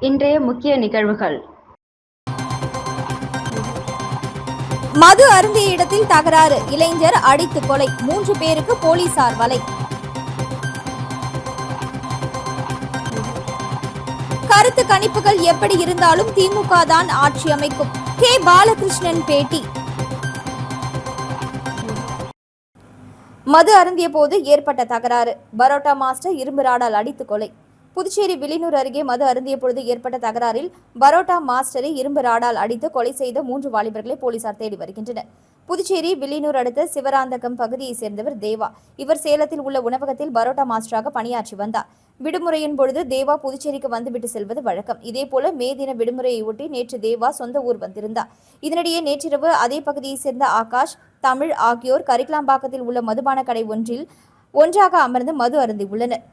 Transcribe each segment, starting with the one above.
இன்றைய முக்கிய நிகழ்வுகள். மது அருந்திய இடத்தில் தகராறு, இளைஞர் அடித்து கொலை, 3 பேருக்கு போலீசார் வலை. கருத்து கணிப்புகள் எப்படி இருந்தாலும் திமுக தான் ஆட்சி அமைக்கும், கே பாலகிருஷ்ணன் பேட்டி. மது அருந்திய போது ஏற்பட்ட தகராறு, பரோட்டா மாஸ்டர் இரும்பு ராடால் அடித்து கொலை. புதுச்சேரி வில்லியனூர் அருகே மது அருந்திய பொழுது ஏற்பட்ட தகராறில் பரோட்டா மாஸ்டரை இரும்பு ராடால் அடித்து கொலை செய்த 3 வாலிபர்களை போலீசார் தேடி வருகின்றனர். புதுச்சேரி வில்லியனூர் அடுத்த சிவராந்தகம் பகுதியைச் சேர்ந்தவர் தேவா. இவர் சேலத்தில் உள்ள உணவகத்தில் பரோட்டா மாஸ்டராக பணியாற்றி வந்தார். விடுமுறையின் பொழுது தேவா புதுச்சேரிக்கு வந்துவிட்டு செல்வது வழக்கம். இதேபோல மே தின விடுமுறையை ஒட்டி நேற்று தேவா சொந்த ஊர் வந்திருந்தார். இதனிடையே நேற்றிரவு அதே பகுதியைச் சேர்ந்த ஆகாஷ், தமிழ் ஆகியோர் கரிக்கலாம்பாக்கத்தில் உள்ள மதுபான கடை ஒன்றாக அமர்ந்து மது அருந்தியுள்ளனர்.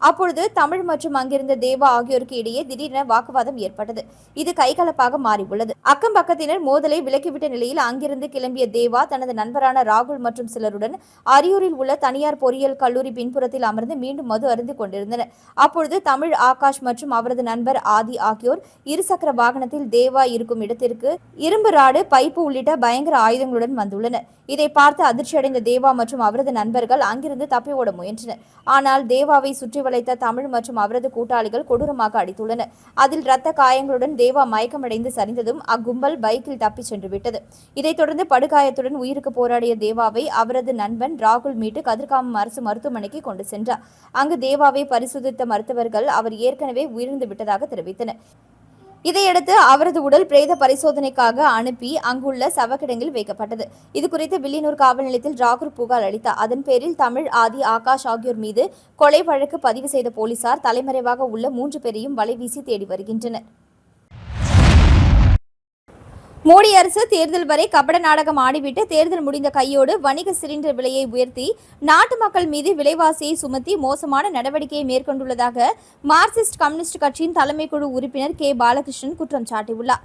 அப்பொழுது தமிழ் மற்றும் அங்கிருந்த தேவா ஆகியோருக்கு இடையே திடீரென வாக்குவாதம் ஏற்பட்டது. இது கைகலப்பாக மாறியுள்ளது. அக்கம் பக்கத்தினர் மோதலை விலக்கிவிட்ட நிலையில் அங்கிருந்து கிளம்பிய தேவா தனது நண்பரான ராகுல் மற்றும் சிலருடன் அரியூரில் உள்ள தனியார் பொறியியல் கல்லூரி பின்புறத்தில் அமர்ந்து மீண்டும் மது அருந்திக் கொண்டிருந்தனர். அப்பொழுது தமிழ், ஆகாஷ் மற்றும் அவரது நண்பர் ஆதி ஆகியோர் இருசக்கர வாகனத்தில் தேவா இருக்கும் இடத்திற்கு இரும்பு ராடு, பைப்பு உள்ளிட்ட பயங்கர ஆயுதங்களுடன் வந்துள்ளனர். இதை பார்த்து அதிர்ச்சியடைந்த தேவா மற்றும் அவரது நண்பர்கள் அங்கிருந்து தப்பி ஓட முயன்றனர். ஆனால் தேவாவை சுற்றி வளைத்த தமிழ் மற்றும் அவரது கூட்டாளிகள் கொடூரமாக அடித்துள்ளனர். அதில் இரத்த காயங்களுடன் தேவா மயக்கமடைந்து சரிந்ததும் அக்கும்பல் பைக்கில் தப்பிச் சென்று விட்டது. இதைத் தொடர்ந்து படுகாயத்துடன் உயிருக்கு போராடிய தேவாவை அவரது நண்பன் ராகுல் மீட்டு கதிர்காமம் அரசு மருத்துவமனைக்கு கொண்டு சென்றார். அங்கு தேவாவை பரிசோதித்த மருத்துவர்கள் அவர் ஏற்கனவே உயிரிழந்து விட்டதாக தெரிவித்தனர். இதையடுத்து அவரது உடல் பிரேத பரிசோதனைக்காக அனுப்பி அங்குள்ள சவக்கிடங்கில் வைக்கப்பட்டது. இதுகுறித்து வில்லியனூர் காவல் நிலையத்தில் ராகுல் புகார் அளித்தார். அதன் பேரில் தமிழ், ஆதி, ஆகாஷ் ஆகியோர் மீது கொலை வழக்கு பதிவு செய்த போலீசார் தலைமறைவாக உள்ள 3 பேரையும் வலைவீசி தேடி வருகின்றனர். மோடி அரசு தேர்தல் வரை கபட நாடகம் ஆடிவிட்டு தேர்தல் முடிந்த கையோடு வணிக சிலிண்டர் விலையை உயர்த்தி நாட்டு மக்கள் மீது விலைவாசியை சுமத்தி மோசமான நடவடிக்கையை மேற்கொண்டுள்ளதாக மார்க்சிஸ்ட் கம்யூனிஸ்ட் கட்சியின் தலைமை குழு உறுப்பினர் கே பாலகிருஷ்ணன் குற்றம் சாட்டியுள்ளார்.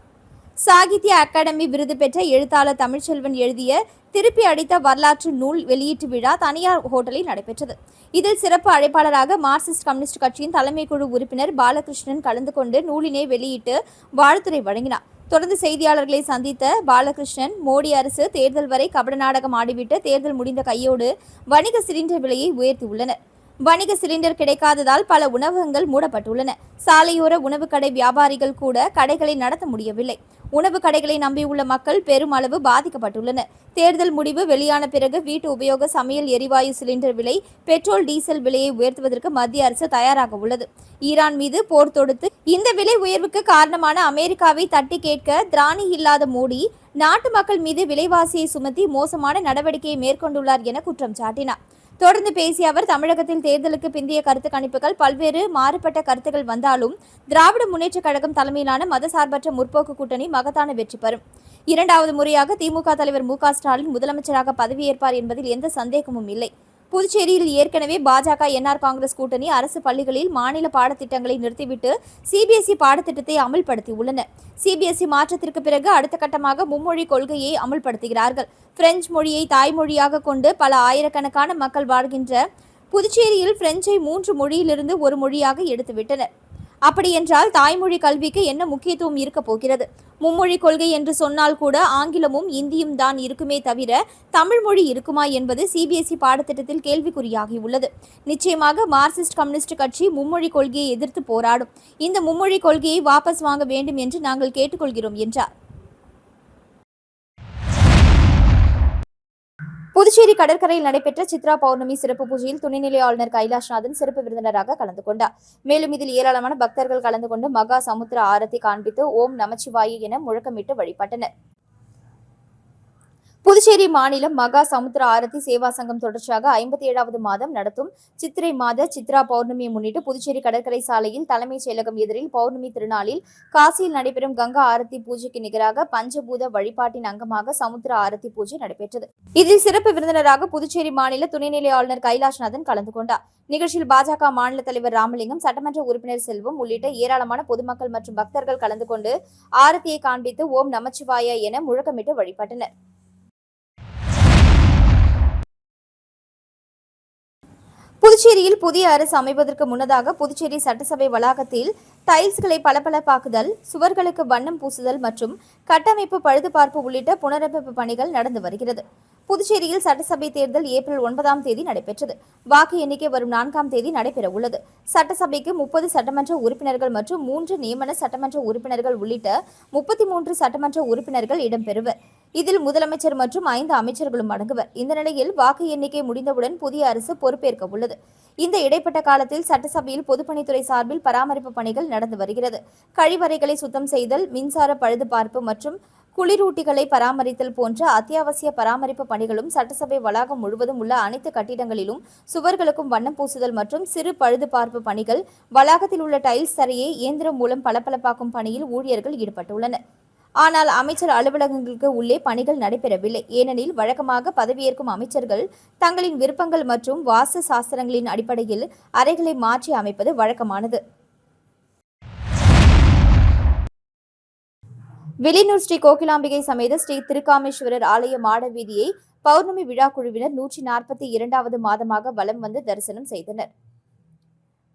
சாகித்ய அகாடமி விருது பெற்ற எழுத்தாளர் தமிழ்ச்செல்வன் எழுதிய திருப்பி அடித்த வரலாற்று நூல் வெளியீட்டு விழா தனியார் ஹோட்டலில் நடைபெற்றது. இதில் சிறப்பு அழைப்பாளராக மார்க்சிஸ்ட் கம்யூனிஸ்ட் கட்சியின் தலைமை குழு உறுப்பினர் பாலகிருஷ்ணன் கலந்து கொண்டு நூலினை வெளியிட்டு வாழ்த்துரை வழங்கினார். தொடர்ந்து செய்தியாளர்களை சந்தித்த பாலகிருஷ்ணன், மோடி அரசு தேர்தல் வரை கபட நாடகம் ஆடிவிட்டு தேர்தல் முடிந்த கையோடு வணிக சிலிண்டர் விலையை உயர்த்தியுள்ளனர். வணிக சிலிண்டர் கிடைக்காததால் பல உணவகங்கள் மூடப்பட்டுள்ளன. சாலையோர உணவு கடை வியாபாரிகள் கூட கடைகளை நடத்த முடியவில்லை. உணவு கடைகளை நம்பியுள்ள மக்கள் பெரும் அளவு பாதிக்கப்பட்டுள்ளனர். தேர்தல் முடிவு வெளியான பிறகு வீட்டு உபயோக சமையல் எரிவாயு சிலிண்டர் விலை, பெட்ரோல், டீசல் விலையை உயர்த்துவதற்கு மத்திய அரசு தயாராக உள்ளது. ஈரான் மீது போர் தொடுத்து இந்த விலை உயர்வுக்கு காரணமான அமெரிக்காவை தட்டி கேட்க திராணி இல்லாத மோடி நாட்டு மக்கள் மீது விலைவாசியை சுமத்தி மோசமான நடவடிக்கையை மேற்கொண்டுள்ளார் என குற்றம் சாட்டினார். தொடர்ந்து பேசிய அவர், தமிழகத்தில் தேர்தலுக்கு பிந்தைய கருத்து கணிப்புகள் பல்வேறு மாறுபட்ட கருத்துக்கள் வந்தாலும் திராவிட முன்னேற்றக் கழகம் தலைமையிலான மதசார்பற்ற முற்போக்கு கூட்டணி மகத்தான வெற்றி பெறும். 2வது முறையாக திமுக தலைவர் மு.க. ஸ்டாலின் முதலமைச்சராக பதவியேற்பார் என்பதில் எந்த சந்தேகமும் இல்லை. புதுச்சேரியில் ஏற்கனவே பாஜக, என்ஆர் காங்கிரஸ் கூட்டணி அரசு பள்ளிகளில் மாநில பாடத்திட்டங்களை நிறுத்திவிட்டு சிபிஎஸ்இ பாடத்திட்டத்தை அமல்படுத்தியுள்ளனர். சிபிஎஸ்இ மாற்றத்திற்கு பிறகு அடுத்த கட்டமாக மும்மொழி கொள்கையை அமல்படுத்துகிறார்கள். பிரெஞ்சு மொழியை தாய்மொழியாக கொண்டு பல ஆயிரக்கணக்கான மக்கள் வாழ்கின்ற புதுச்சேரியில் பிரெஞ்சை 3 மொழியிலிருந்து ஒரு மொழியாக எடுத்துவிட்டனர். அப்படியென்றால் தாய்மொழி கல்விக்கு என்ன முக்கியத்துவம் இருக்க போகிறது? மும்மொழி கொள்கை என்று சொன்னால் கூட ஆங்கிலமும் இந்தியும் தான் இருக்குமே தவிர தமிழ் மொழி இருக்குமா என்பது சிபிஎஸ்இ பாடத்திட்டத்தில் கேள்விக்குறியாகியுள்ளது. நிச்சயமாக மார்க்சிஸ்ட் கம்யூனிஸ்ட் கட்சி மும்மொழி கொள்கையை எதிர்த்து போராடும். இந்த மும்மொழி கொள்கையை வாபஸ் வாங்க வேண்டும் என்று நாங்கள் கேட்டுக்கொள்கிறோம் என்றார். புதுச்சேரி கடற்கரையில் நடைபெற்ற சித்ரா பௌர்ணமி சிறப்பு பூஜையில் துணைநிலை ஆளுநர் கைலாஷ்நாதன் சிறப்பு விருந்தினராக கலந்து கொண்டார். மேலும் இதில் ஏராளமான பக்தர்கள் கலந்து கொண்டு மகா சமுத்திர ஆரத்தி காண்பித்து ஓம் நமச்சிவாய என முழக்கமிட்டு வழிபட்டனர். புதுச்சேரி மாநிலம் மகா சமுத்திர ஆரத்தி சேவா சங்கம் தொடர்ச்சியாக 57வது மாதம் நடத்தும் சித்திரை மாத சித்ரா பௌர்ணமியை முன்னிட்டு புதுச்சேரி கடற்கரை சாலையில் தலைமைச் செயலகம் எதிரில் பௌர்ணமி திருநாளில் காசியில் நடைபெறும் கங்கா ஆரத்தி பூஜைக்கு நிகராக பஞ்சபூத வழிபாட்டின் அங்கமாக சமுத்திர ஆரத்தி பூஜை நடைபெற்றது. இதில் சிறப்பு விருந்தினராக புதுச்சேரி மாநில துணைநிலை ஆளுநர் கைலாஷ்நாதன் கலந்து கொண்டார். நிகழ்ச்சியில் பாஜக மாநில தலைவர் ராமலிங்கம், சட்டமன்ற உறுப்பினர் செல்வம் உள்ளிட்ட ஏராளமான பொதுமக்கள் மற்றும் பக்தர்கள் கலந்து கொண்டு ஆரத்தியை காண்பித்து ஓம் நமச்சிவாய என முழக்கமிட்டு வழிபட்டனர். புதுச்சேரியில் புதிய அரசு அமைவதற்கு முன்னதாக புதுச்சேரி சட்டசபை வளாகத்தில் டைல்ஸ்களை பளபளப்பாக்குதல், சுவர்களுக்கு வண்ணம் பூசுதல் மற்றும் கட்டமைப்பு பழுதுபார்ப்பு உள்ளிட்ட புனரமைப்பு பணிகள் நடந்து வருகிறது. புதுச்சேரியில் சட்டசபை தேர்தல் ஏப்ரல் 9ஆம் தேதி நடைபெற்றது. வாக்கு எண்ணிக்கை வரும் 4ஆம் தேதி நடைபெற உள்ளது. சட்டசபைக்கு 30 சட்டமன்ற உறுப்பினர்கள் மற்றும் 3 நியமன சட்டமன்ற உறுப்பினர்கள் உள்ளிட்ட 33 சட்டமன்ற உறுப்பினர்கள் இடம்பெறுவர். இதில் முதலமைச்சர் மற்றும் 5 அமைச்சர்களும் அடங்குவர். இந்த நிலையில் வாக்கு எண்ணிக்கை முடிந்தவுடன் புதிய அரசு பொறுப்பேற்க உள்ளது. இந்த இடைப்பட்ட காலத்தில் சட்டசபையில் பொதுப்பணித்துறை சார்பில் பராமரிப்பு பணிகள் நடந்து வருகிறது. கழிவறைகளை சுத்தம் செய்தல், மின்சார பழுதுபார்ப்பு மற்றும் குளிரூட்டிகளை பராமரித்தல் போன்ற அத்தியாவசிய பராமரிப்பு பணிகளும் சட்டசபை வளாகம் முழுவதும் உள்ள அனைத்து கட்டிடங்களிலும் சுவர்களுக்கும் வண்ணம் பூசுதல் மற்றும் சிறு பழுதுபார்ப்பு பணிகள், வளாகத்தில் உள்ள டைல்ஸ் தரையை இயந்திரம் மூலம் பளபளப்பாக்கும் பணியில் ஊழியர்கள் ஈடுபட்டுள்ளனர். ஆனால் அமைச்சர் அலுவலகங்களுக்கு உள்ளே பணிகள் நடைபெறவில்லை. ஏனெனில் வழக்கமாக பதவியேற்கும் அமைச்சர்கள் தங்களின் விருப்பங்கள் மற்றும் வாஸ்து சாஸ்திரங்களின் அடிப்படையில் அறைகளை மாற்றி அமைப்பது வழக்கமானது. வில்லியனூர் ஸ்ரீ கோகிலாம்பிகை சமேத ஸ்ரீ திருக்காமேஸ்வரர் ஆலய மாட வீதியை பௌர்ணமி விழா குழுவினர் 142வது மாதமாக வலம் வந்து தரிசனம் செய்தனர்.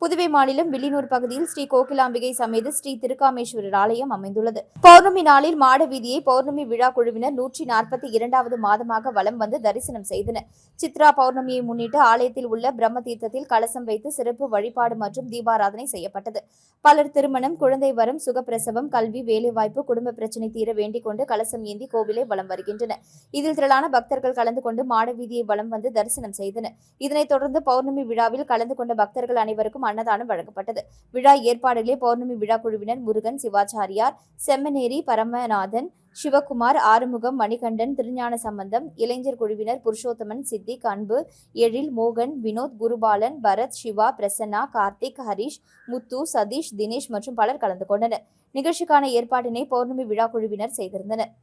புதுவை மாநிலம் வில்லியனூர் பகுதியில் ஸ்ரீ கோகிலாம்பிகை சமேத ஸ்ரீ திருக்காமேஸ்வரர் ஆலயம் அமைந்துள்ளது. பௌர்ணமி நாளில் மாட வீதியை பௌர்ணமி விழா குழுவினர் 142வது மாதமாக வலம் வந்து தரிசனம் செய்தனர். சித்ரா பௌர்ணமியை முன்னிட்டு ஆலயத்தில் உள்ள பிரம்ம தீர்த்தத்தில் கலசம் வைத்து சிறப்பு வழிபாடு மற்றும் தீபாராதனை செய்யப்பட்டது. பலர் திருமணம், குழந்தை வரம், சுகப்பிரசவம், கல்வி, வேலைவாய்ப்பு, குடும்ப பிரச்சினை தீர வேண்டிக் கொண்டு கலசம் ஏந்தி கோவிலை வலம் வருகின்றனர். இதில் திரளான பக்தர்கள் கலந்து கொண்டு மாட வீதியை வலம் வந்து தரிசனம் செய்தனர். இதனைத் தொடர்ந்து பௌர்ணமி விழாவில் கலந்து கொண்ட பக்தர்கள் அனைவருக்கும் அன்னதானம் வழங்கப்பட்டது. விழா ஏற்பாடுகளை பௌர்ணமி விழா குழுவினர் முருகன், சிவாச்சாரியார், செம்மனேரி பரமநாதன், சிவகுமார், ஆறுமுகம், மணிகண்டன், திருஞான சம்பந்தம், இளைஞர் குழுவினர் புருஷோத்தமன், சித்திக், அன்பு, எழில், மோகன், வினோத், குருபாலன், பரத், சிவா, பிரசன்னா, கார்த்திக், ஹரிஷ், முத்து, சதீஷ், தினேஷ் மற்றும் பலர் கலந்து கொண்டனர். நிகழ்ச்சிக்கான ஏற்பாட்டினை பௌர்ணமி விழா குழுவினர் செய்திருந்தனர்.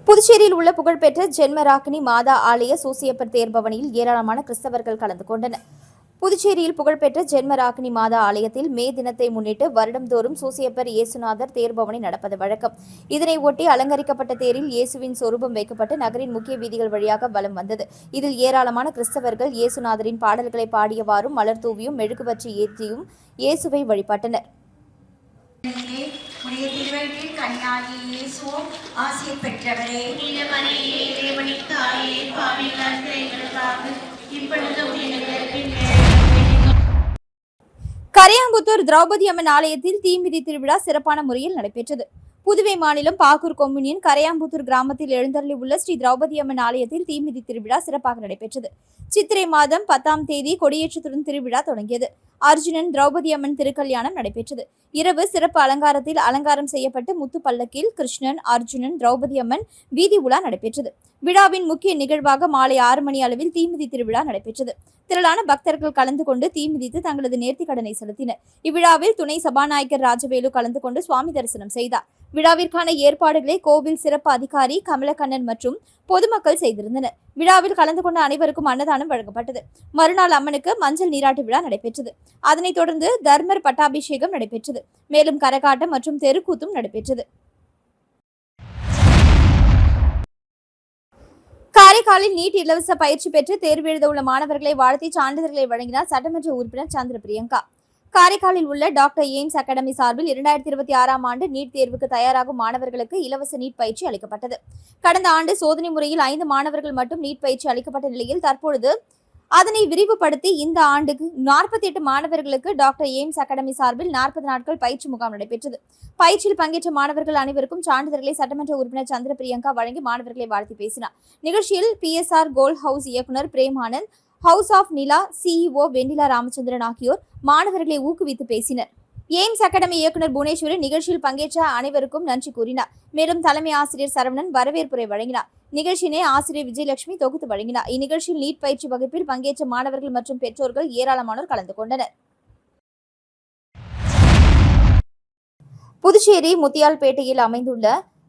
புதுச்சேரியில் உள்ள புகழ்பெற்ற ஜென்மராக்கினி மாதா ஆலய சூசியப்பர் தேர்பவனியில் ஏராளமான கிறிஸ்தவர்கள் கலந்து கொண்டனர். புதுச்சேரியில் புகழ்பெற்ற ஜென்மராக்கினி மாதா ஆலயத்தில் மே தினத்தை முன்னிட்டு வருடம்தோறும் சூசியப்பர் இயேசுநாதர் தேர்பவனி நடப்பது வழக்கம். இதனை ஒட்டி அலங்கரிக்கப்பட்ட தேரில் இயேசுவின் சொரூபம் வைக்கப்பட்டு நகரின் முக்கிய வீதிகள் வழியாக வலம் வந்தது. இதில் ஏராளமான கிறிஸ்தவர்கள் இயேசுநாதரின் பாடல்களை பாடியவாறும் மலர் தூவியும் மெழுகுவர்த்தி ஏற்றியும் இயேசுவை வழிபட்டனர். கரையாம்புத்தூர் திரௌபதி அம்மன் ஆலயத்தில் தீமிதி திருவிழா சிறப்பான முறையில் நடைபெற்றது. புதுவை மாநிலம் பாகூர் கொம்யூனியன் கரையாம்புத்தூர் கிராமத்தில் எழுந்தருளி உள்ள ஸ்ரீ திரௌபதி அம்மன் ஆலயத்தில் தீமிதி திருவிழா சிறப்பாக நடைபெற்றது. சித்திரை மாதம் 10ஆம் தேதி கொடியேற்றத்துடன் திருவிழா தொடங்கியது. அர்ஜுனன் திரௌபதி அம்மன் திருக்கல்யாணம் நடைபெற்றது. இரவு சிறப்பு அலங்காரத்தில் அலங்காரம் செய்யப்பட்டு முத்து பல்லக்கில் கிருஷ்ணன், அர்ஜுனன், திரௌபதி அம்மன் வீதி உலா நடைபெற்றது. விழாவின் முக்கிய நிகழ்வாக மாலை 6 மணி அளவில் தீமிதி திருவிழா நடைபெற்றது. திரளான பக்தர்கள் கலந்து கொண்டு தீமிதித்து தங்களது நேர்த்திக் கடனை செலுத்தினர். இவ்விழாவில் துணை சபாநாயகர் ராஜவேலு கலந்து கொண்டு சுவாமி தரிசனம் செய்தார். விழாவிற்கான ஏற்பாடுகளை கோவில் சிறப்பு அதிகாரி கமலக்கண்ணன் மற்றும் பொதுமக்கள் செய்திருந்தனர். விழாவில் கலந்து கொண்ட அனைவருக்கும் அன்னதானம் வழங்கப்பட்டது. மறுநாள் அம்மனுக்கு மஞ்சள் நீராட்டு விழா நடைபெற்றது. அதனைத் தொடர்ந்து தர்மர் பட்டாபிஷேகம் நடைபெற்றது. மேலும் கரகாட்டம் மற்றும் தெருக்கூத்தும் நடைபெற்றது. காரைக்காலில் நீட் இலவச பயிற்சி பெற்று தேர்வு எழுத உள்ள மாணவர்களை வாழ்த்தி சான்றிதழ்களை வழங்கினார் சட்டமன்ற உறுப்பினர் சந்திர பிரியங்கா. காரைக்காலில் உள்ள டாக்டர் எய்ம்ஸ் அகாடமி சார்பில் 2026ஆம் ஆண்டு நீட் தேர்வுக்கு தயாராகும் மாணவர்களுக்கு இலவச நீட் பயிற்சி அளிக்கப்பட்டது. கடந்த ஆண்டு சோதனை முறையில் 5 மாணவர்கள் மட்டும் நீட் பயிற்சி அளிக்கப்பட்ட நிலையில் தற்பொழுது அதனை விரிவுபடுத்தி இந்த ஆண்டுக்கு 48 மாணவர்களுக்கு டாக்டர் எய்ம்ஸ் அகாடமி சார்பில் 40 நாட்கள் பயிற்சி முகாம் நடைபெற்றது. பயிற்சியில் பங்கேற்ற மாணவர்கள் அனைவருக்கும் சான்றிதழ்களை சட்டமன்ற உறுப்பினர் சந்திர பிரியங்கா வழங்கி மாணவர்களை வாழ்த்தி பேசினார். நிகழ்ச்சியில் PSR கோல்ட் ஹவுஸ் இயக்குநர் Premanand, House of Nila CEO Vennila Ramachandran ஆகியோர் மாணவர்களை ஊக்குவித்து பேசினர். எய்ம்ஸ் அகாடமி இயக்குநர் புவனேஸ்வரி நிகழ்ச்சியில் பங்கேற்ற அனைவருக்கும் நன்றி கூறினார். மேலும் தலைமை ஆசிரியர் சரவணன் வரவேற்புரை வழங்கினார். நிகழ்ச்சியினை ஆசிரியர் விஜயலட்சுமி தொகுத்து வழங்கினார். இந்நிகழ்ச்சியில் நீட் பயிற்சி வகுப்பில் பங்கேற்ற மாணவர்கள் மற்றும் பெற்றோர்கள் ஏராளமானோர் கலந்து கொண்டனர். புதுச்சேரி முத்தியால்பேட்டையில் அமைந்துள்ள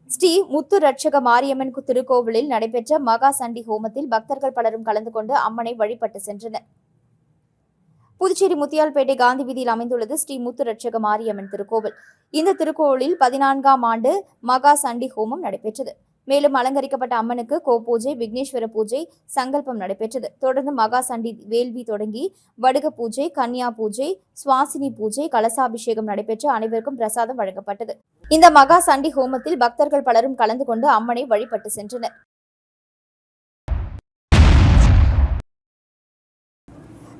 ஸ்ரீ முத்து ரட்சக மாரியம்மன் திருக்கோவிலில் நடைபெற்ற மகா சண்டி ஹோமத்தில் பக்தர்கள் பலரும் கலந்து கொண்டு அம்மனை வழிபட்டு சென்றனர். புதுச்சேரி முத்தியால்பேட்டை காந்தி வீதியில் அமைந்துள்ளது ஸ்ரீ முத்து ரட்சக மாரியம்மன் திருக்கோவில். இந்த திருக்கோவிலில் 14ஆம் ஆண்டு மகா சண்டி ஹோமம் நடைபெற்றது. மேலும் அலங்கரிக்கப்பட்ட அம்மனுக்கு கோபூஜை, விக்னேஸ்வர பூஜை, சங்கல்பம் நடைபெற்றது. தொடர்ந்து மகா சண்டி வேள்வி தொடங்கி வடுக பூஜை, கன்னியா பூஜை, சுவாசினி பூஜை, கலசாபிஷேகம் நடைபெற்று அனைவருக்கும் பிரசாதம் வழங்கப்பட்டது. இந்த மகா சண்டி ஹோமத்தில் பக்தர்கள் பலரும் கலந்து கொண்டு அம்மனை வழிபட்டு சென்றனர்.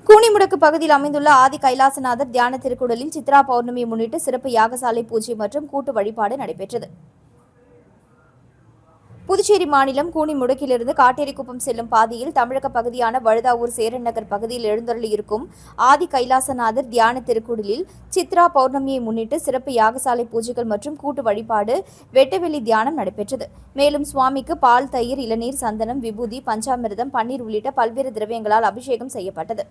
கூனிமுடக்கு பகுதியில் அமைந்துள்ள ஆதி கைலாசநாதர் தியான திருக்குடலில் சித்ரா பௌர்ணமியை முன்னிட்டு சிறப்பு யாகசாலை பூஜை மற்றும் கூட்டு வழிபாடு நடைபெற்றது. புதுச்சேரி மாநிலம் கூனிமுடக்கிலிருந்து காட்டேரிக்குப்பம் செல்லும் பாதையில் தமிழக பகுதியான வழுதாவூர் சேரன் நகர் பகுதியில் எழுந்தருளியிருக்கும் ஆதி கைலாசநாதர் தியான திருக்குடலில் சித்ரா பௌர்ணமியை முன்னிட்டு சிறப்பு யாகசாலை பூஜைகள் மற்றும் கூட்டு வழிபாடு வெட்டவெளி தியானம் நடைபெற்றது. மேலும் சுவாமிக்கு பால், தயிர், இளநீர், சந்தனம், விபூதி, பஞ்சாமிர்தம், பன்னீர் உள்ளிட்ட பல்வேறு திரவியங்களால் அபிஷேகம் செய்யப்பட்டது.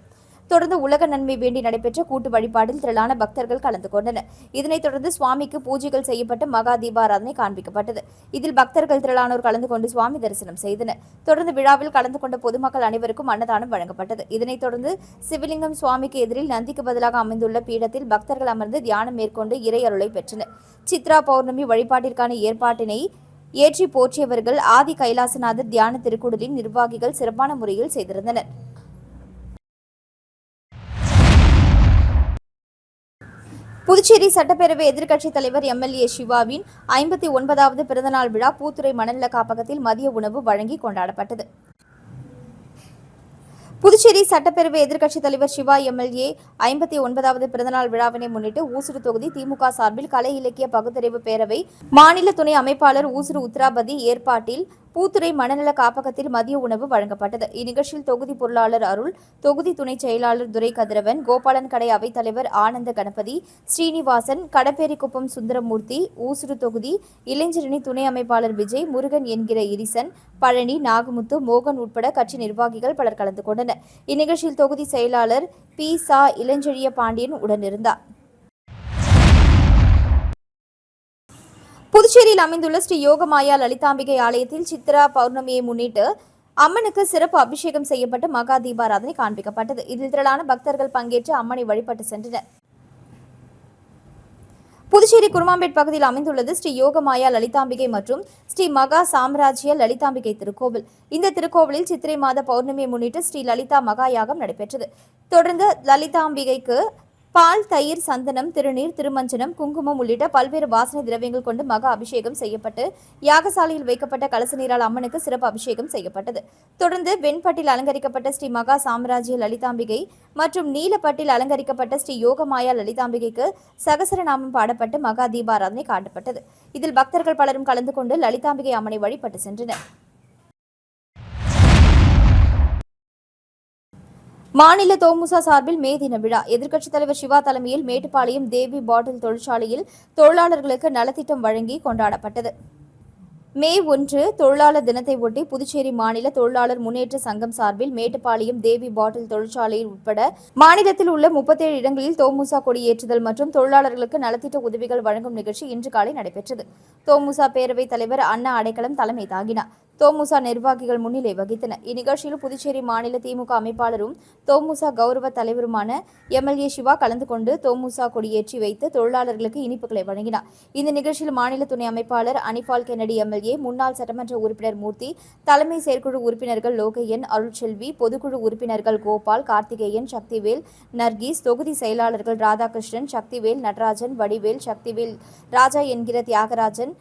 தொடர்ந்து உலக நன்மை வேண்டி நடைபெற்ற கூட்டு வழிபாட்டில் திரளான பக்தர்கள் கலந்து கொண்டனர். இதனைத் தொடர்ந்து சுவாமிக்கு பூஜைகள் செய்யப்பட்டு மகா தீபாராதனை காண்பிக்கப்பட்டது. இதில் பக்தர்கள் திரளானோர் கலந்து கொண்டு சுவாமி தரிசனம் செய்தனர். தொடர்ந்து விழாவில் கலந்து கொண்ட பொதுமக்கள் அனைவருக்கும் அன்னதானம் வழங்கப்பட்டது. இதனைத் தொடர்ந்து சிவலிங்கம் சுவாமிக்கு எதிரில் நந்திக்கு பதிலாக அமைந்துள்ள பீடத்தில் பக்தர்கள் அமர்ந்து தியானம் மேற்கொண்டு இறை அருளை பெற்றனர். சித்ரா பௌர்ணமி வழிபாட்டிற்கான ஏற்பாட்டினை ஏற்றி போற்றியவர்கள் ஆதி கைலாசநாதர் தியான திருக்குடலின் நிர்வாகிகள் சிறப்பான முறையில் செய்திருந்தனர். புதுச்சேரி சட்டப்பேரவை எதிர்க்கட்சித் தலைவர் எம்எல்ஏ சிவாவின் 59வது பிறந்தநாள் விழா பூத்துறை மணல்ல காப்பகத்தில் மதிய உணவு வழங்கி கொண்டாடப்பட்டது. புதுச்சேரி சட்டப்பேரவை எதிர்க்கட்சித் தலைவர் சிவா எம்எல்ஏ 59வது பிறந்தநாள் விழாவினை முன்னிட்டு ஊசுடு தொகுதி திமுக சார்பில் கலை இலக்கிய பகுத்தறிவு பேரவை மாநில துணை அமைப்பாளர் ஊசுடு உத்ராபதி ஏற்பாட்டில் பூத்துறை மனநல காப்பகத்தில் மதிய உணவு வழங்கப்பட்டது. இந்நிகழ்ச்சியில் தொகுதி பொருளாளர் அருள், தொகுதி துணை செயலாளர் துரை கதிரவன், கோபாலன் கடை அவைத்தலைவர் ஆனந்த கணபதி, ஸ்ரீனிவாசன், கடப்பேரிக்குப்பம் சுந்தரமூர்த்தி, ஊசுடு தொகுதி இளைஞரணி துணை அமைப்பாளர் விஜய், முருகன் என்கிற இரிசன், பழனி, நாகமுத்து, மோகன் உட்பட கட்சி நிர்வாகிகள் பலர் கலந்து கொண்டனர். இந்நிகழ்ச்சியில் தொகுதி செயலாளர் பி. சா. இளஞ்செழிய பாண்டியன் உடனிருந்தார். புதுச்சேரியில் அமைந்துள்ள ஸ்ரீ யோகமாயா லலிதாம்பிகை ஆலயத்தில் சித்ரா பௌர்ணமியை முன்னிட்டு அம்மனுக்கு சிறப்பு அபிஷேகம் செய்யப்பட்டு மகா தீபாராதனை காண்பிக்கப்பட்டது. இதில் திரளான பக்தர்கள் பங்கேற்று அம்மனை வழிபட்டு சென்றனர். புதுச்சேரி குருமாம்பேட் பகுதியில் அமைந்துள்ளது ஸ்ரீ யோகமாயா லலிதாம்பிகை மற்றும் ஸ்ரீ மகா சாம்ராஜ்ய லலிதாம்பிகை திருக்கோவில். இந்த திருக்கோவிலில் சித்திரை மாத பௌர்ணமியை முன்னிட்டு ஸ்ரீ லலிதா மகா யாகம் நடைபெற்றது. தொடர்ந்து லலிதாம்பிகைக்கு பால், தயிர், சந்தனம், திருநீர், திருமஞ்சனம், குங்குமம் உள்ளிட்ட பல்வேறு வாசனை திரவியங்கள் கொண்டு மகா அபிஷேகம் செய்யப்பட்டு யாகசாலையில் வைக்கப்பட்ட கலச நீரால் அம்மனுக்கு சிறப்பு அபிஷேகம் செய்யப்பட்டது. தொடர்ந்து வெண்பட்டில் அலங்கரிக்கப்பட்ட ஸ்ரீ மகா சாம்ராஜ்ய லலிதாம்பிகை மற்றும் நீலப்பட்டில் அலங்கரிக்கப்பட்ட ஸ்ரீ யோகமாயா லலிதாம்பிகைக்கு சகசரநாமம் பாடப்பட்டு மகா தீபாராதனை காட்டப்பட்டது. இதில் பக்தர்கள் பலரும் கலந்து கொண்டு லலிதாம்பிகை அம்மனை வழிபட்டு சென்றனர். மாநில தோமுசா சார்பில் மே தின விழா எதிர்க்கட்சித் தலைவர் சிவா தலைமையில் மேட்டுப்பாளையம் தேவி பாட்டில் தொழிற்சாலையில் தொழிலாளர்களுக்கு நலத்திட்டம் வழங்கி கொண்டாடப்பட்டது. மே 1 தொழிலாளர் தினத்தை ஒட்டி புதுச்சேரி மாநில தொழிலாளர் முன்னேற்ற சங்கம் சார்பில் மேட்டுப்பாளையம் தேவி பாட்டில் தொழிற்சாலையில் உட்பட மாநிலத்தில் உள்ள 37 இடங்களில் தோமுசா கொடியேற்றுதல் மற்றும் தொழிலாளர்களுக்கு நலத்திட்ட உதவிகள் வழங்கும் நிகழ்ச்சி இன்று காலை நடைபெற்றது. தோமுசா பேரவைத் தலைவர் அண்ணா அடைக்கலம் தலைமை தாங்கினார். தோமுசா நிர்வாகிகள் முன்னிலை வகித்தனர். இந்நிகழ்ச்சியில் புதுச்சேரி மாநில திமுக அமைப்பாளரும் தோமுசா கௌரவ தலைவருமான எம்எல்ஏ சிவா கலந்து கொண்டு தோமுசா கொடியேற்றி வைத்து தொழிலாளர்களுக்கு இனிப்புகளை வழங்கினார். இந்த நிகழ்ச்சியில் மாநில துணை அமைப்பாளர் அனிபால் கென்னடி எம்எல்ஏ, முன்னாள் சட்டமன்ற உறுப்பினர் மூர்த்தி, தலைமை செயற்குழு உறுப்பினர்கள் லோகையன், அருள்செல்வி, பொதுக்குழு உறுப்பினர்கள் கோபால், கார்த்திகேயன், சக்திவேல், நர்கீஸ், தொகுதி செயலாளர்கள் ராதாகிருஷ்ணன், சக்திவேல், நடராஜன், வடிவேல், சக்திவேல், ராஜா என்கிற தியாகராஜன்,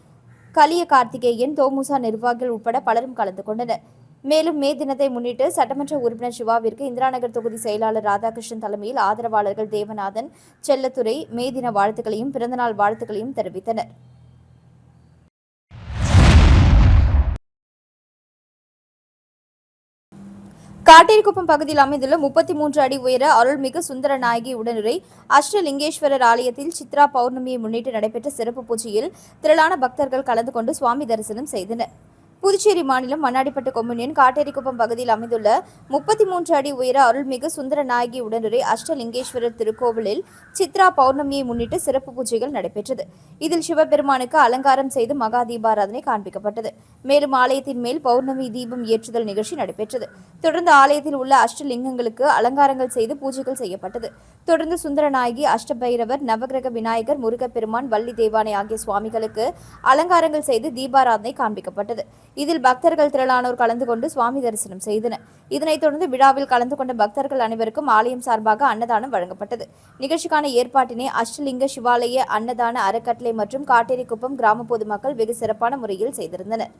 கலிய கார்த்திகேயன், தோமுசா நிர்வாகிகள் உட்பட பலரும் கலந்து கொண்டனர். மேலும் மே தினத்தை முன்னிட்டு சட்டமன்ற உறுப்பினர் சிவாவிற்கு இந்திராநகர் தொகுதி செயலாளர் ராதாகிருஷ்ணன் தலைமையில் ஆதரவாளர்கள் தேவநாதன், செல்லத்துறை மே தின வாழ்த்துக்களையும் பிறந்தநாள் வாழ்த்துக்களையும் தெரிவித்தனர். காட்டேரிக்குப்பம் பகுதியில் அமைந்துள்ள 33 அடி உயர அருள்மிகு சுந்தர நாயகி உடனுரை அஷ்டலிங்கேஸ்வரர் ஆலயத்தில் சித்ரா பௌர்ணமியை முன்னிட்டு நடைபெற்ற சிறப்பு பூஜையில் திரளான பக்தர்கள் கலந்து கொண்டு சுவாமி தரிசனம் செய்தனர். புதுச்சேரி மாநிலம் மண்ணாடிப்பட்டு கொம்யூனியன் காட்டேரிக்குப்பம் பகுதியில் அமைந்துள்ள 33 அடி உயர அருள்மிகு சுந்தர நாயகி உடனுரை அஷ்டலிங்கேஸ்வரர் திருக்கோவிலில் சித்ரா பௌர்ணமியை முன்னிட்டு சிறப்பு பூஜைகள் நடைபெற்றது. இதில் சிவபெருமானுக்கு அலங்காரம் செய்து மகா தீபாராதனை காண்பிக்கப்பட்டது. மேலும் ஆலயத்தின் மேல் பௌர்ணமி தீபம் ஏற்றுதல் நிகழ்ச்சி நடைபெற்றது. தொடர்ந்து ஆலயத்தில் உள்ள அஷ்டலிங்கங்களுக்கு அலங்காரங்கள் செய்து பூஜைகள் செய்யப்பட்டது. தொடர்ந்து சுந்தரநாயகி, அஷ்டபைரவர், நவகிரக விநாயகர், முருகப்பெருமான், வள்ளி தேவானை ஆகிய சுவாமிகளுக்கு அலங்காரங்கள் செய்து தீபாராதனை காண்பிக்கப்பட்டது. இதில் பக்தர்கள் திரளானோர் கலந்து கொண்டு சுவாமி தரிசனம் செய்தனர். இதனைத் தொடர்ந்து விழாவில் கலந்து கொண்ட பக்தர்கள் அனைவருக்கும் ஆலயம் சார்பாக அன்னதானம் வழங்கப்பட்டது. நிகழ்ச்சிக்கான ஏற்பாட்டினை அஷ்டலிங்க சிவாலய அன்னதான அறக்கட்டளை மற்றும் காட்டேரிக்குப்பம் கிராம பொதுமக்கள் வெகு சிறப்பான முறையில் செய்திருந்தனர்.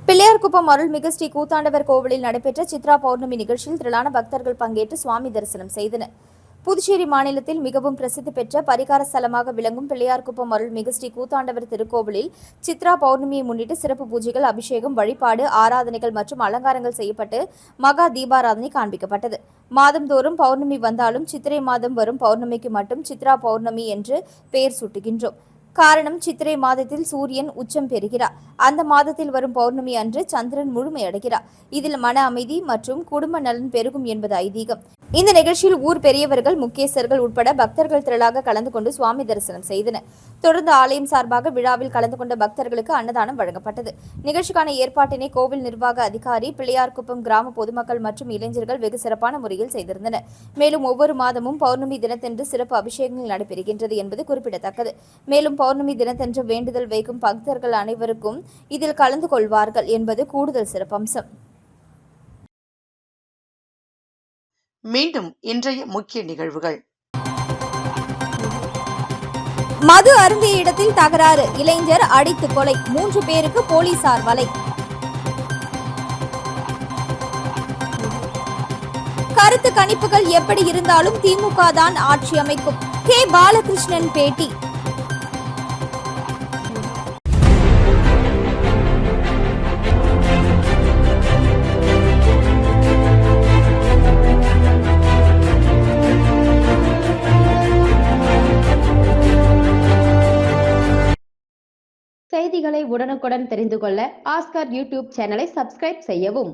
பிள்ளையார்குப்பம் அருள்மிகு ஸ்ரீ கூத்தாண்டவர் கோவிலில் நடைபெற்ற சித்ரா பௌர்ணமி நிகழ்ச்சியில் திரளான பக்தர்கள் பங்கேற்று சுவாமி தரிசனம் செய்தனர். புதுச்சேரி மாநிலத்தில் மிகவும் பிரசித்தி பெற்ற பரிகார ஸ்தலமாக விளங்கும் பிள்ளையார்குப்பம் அருள்மிகு ஸ்ரீ கூத்தாண்டவர் திருக்கோவிலில் சித்ரா பௌர்ணமியை முன்னிட்டு சிறப்பு பூஜைகள், அபிஷேகம், வழிபாடு, ஆராதனைகள் மற்றும் அலங்காரங்கள் செய்யப்பட்டு மகா தீபாராதனை காண்பிக்கப்பட்டது. மாதந்தோறும் பௌர்ணமி வந்தாலும் சித்திரை மாதம் வரும் பௌர்ணமிக்கு மட்டும் சித்ரா பௌர்ணமி என்று பெயர் சூட்டுகின்றோம். காரணம், சித்திரை மாதத்தில் சூரியன் உச்சம் பெறுகிறார். அந்த மாதத்தில் வரும் பௌர்ணமி அன்று சந்திரன் முழுமையடைகிறார். இதில் மன அமைதி மற்றும் குடும்ப நலன் பெருகும் என்பது ஐதீகம். இந்த நிகழ்ச்சியில் ஊர் பெரியவர்கள், முக்கியஸ்தர்கள் உட்பட பக்தர்கள் திரளாக கலந்து கொண்டு சுவாமி தரிசனம் செய்தனர். தொடர்ந்து ஆலயம் சார்பாக விழாவில் கலந்து கொண்ட பக்தர்களுக்கு அன்னதானம் வழங்கப்பட்டது. நிகழ்ச்சிக்கான ஏற்பாட்டினை கோவில் நிர்வாக அதிகாரி, பிள்ளையார்குப்பம் கிராம பொதுமக்கள் மற்றும் இளைஞர்கள் வெகு சிறப்பான முறையில் செய்திருந்தனர். மேலும் ஒவ்வொரு மாதமும் பௌர்ணமி தினத்தன்று சிறப்பு அபிஷேகங்கள் நடைபெறுகின்றது என்பது குறிப்பிடத்தக்கது. மேலும் பௌர்ணமி தினத்தன்று வேண்டுதல் வைக்கும் பக்தர்கள் அனைவருக்கும் இதில் கலந்து கொள்வார்கள் என்பது கூடுதல் சிறப்பம்சம். மீண்டும் இன்றைய முக்கிய நிகழ்வுகள். மது அருந்திய இடத்தில் தகராறு, இளைஞர் அடித்து கொலை, 3 பேருக்கு போலீசார் வலை. கருத்து கணிப்புகள் எப்படி இருந்தாலும் திமுக தான் ஆட்சி அமைக்கும், கே. பாலகிருஷ்ணன் பேட்டி. செய்திகளை உடனுக்குடன் தெரிந்து கொள்ள ஆஸ்கர் யூடியூப் சேனலை சப்ஸ்கிரைப் செய்யவும்.